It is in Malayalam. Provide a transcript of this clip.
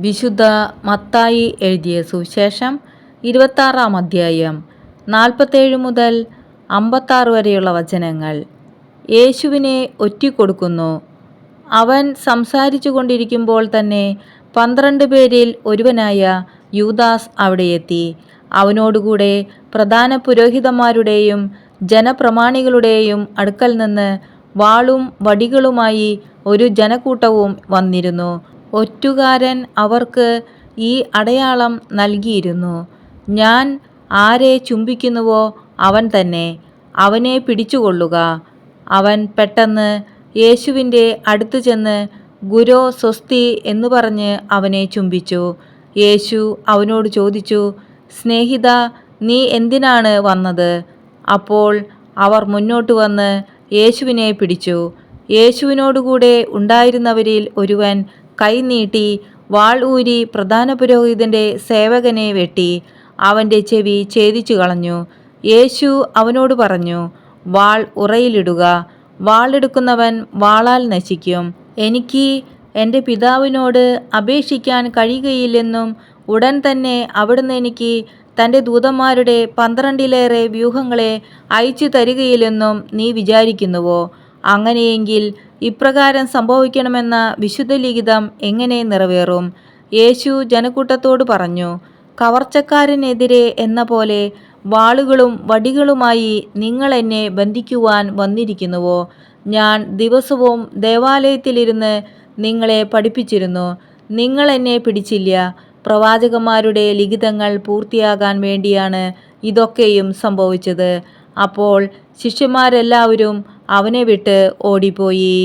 വിശുദ്ധ മത്തായി എഴുതിയ സുവിശേഷം 26-ാം അധ്യായം 47 മുതൽ 56 വരെയുള്ള വചനങ്ങൾ. യേശുവിനെ ഒറ്റിക്കൊടുക്കുന്നു. അവൻ സംസാരിച്ചു കൊണ്ടിരിക്കുമ്പോൾ തന്നെ 12 പേരിൽ ഒരുവനായ യൂദാസ് അവിടെയെത്തി. അവനോടുകൂടെ പ്രധാന പുരോഹിതന്മാരുടെയും ജനപ്രമാണികളുടെയും അടുക്കൽ നിന്ന് വാളും വടികളുമായി ഒരു ജനക്കൂട്ടവും വന്നിരുന്നു. ഒറ്റുകാരൻ അവർക്ക് ഈ അടയാളം നൽകിയിരുന്നു: ഞാൻ ആരെ ചുംബിക്കുന്നുവോ അവൻ തന്നെ, അവനെ പിടിച്ചുകൊള്ളുക. അവൻ പെട്ടെന്ന് യേശുവിൻ്റെ അടുത്ത് ചെന്ന് ഗുരോ സ്വസ്തി എന്നു പറഞ്ഞ് അവനെ ചുംബിച്ചു. യേശു അവനോട് ചോദിച്ചു, സ്നേഹിതാ, നീ എന്തിനാണ് വന്നത്? അപ്പോൾ അവർ മുന്നോട്ട് വന്ന് യേശുവിനെ പിടിച്ചു. യേശുവിനോടുകൂടെ ഉണ്ടായിരുന്നവരിൽ ഒരുവൻ കൈ നീട്ടി വാൾ ഊരി പ്രധാന പുരോഹിതൻ്റെ സേവകനെ വെട്ടി അവൻ്റെ ചെവി ഛേദിച്ചു കളഞ്ഞു. യേശു അവനോട് പറഞ്ഞു, വാൾ ഉറയിലിടുക. വാളെടുക്കുന്നവൻ വാളാൽ നശിക്കും. എനിക്ക് എൻ്റെ പിതാവിനോട് അപേക്ഷിക്കാൻ കഴിയുകയില്ലെന്നും ഉടൻ തന്നെ അവിടുന്ന് എനിക്ക് തൻ്റെ ദൂതന്മാരുടെ 12-ലേറെ വ്യൂഹങ്ങളെ അയച്ചു തരികയില്ലെന്നും നീ വിചാരിക്കുന്നുവോ? അങ്ങനെയെങ്കിൽ ഇപ്രകാരം സംഭവിക്കണമെന്ന വിശുദ്ധ ലിഖിതം എങ്ങനെ നിറവേറും? യേശു ജനക്കൂട്ടത്തോട് പറഞ്ഞു, കവർച്ചക്കാരനെതിരെ എന്ന പോലെ വാളുകളും വടികളുമായി നിങ്ങൾ എന്നെ ബന്ധിക്കുവാൻ വന്നിരിക്കുന്നുവോ? ഞാൻ ദിവസവും ദേവാലയത്തിലിരുന്ന് നിങ്ങളെ പഠിപ്പിച്ചിരുന്നു. നിങ്ങൾ എന്നെ പിടിച്ചില്ല. പ്രവാചകന്മാരുടെ ലിഖിതങ്ങൾ പൂർത്തിയാകാൻ വേണ്ടിയാണ് ഇതൊക്കെയും സംഭവിച്ചത്. അപ്പോൾ ശിഷ്യന്മാരെല്ലാവരും അവനെ വിട്ട് ഓടിപ്പോയി.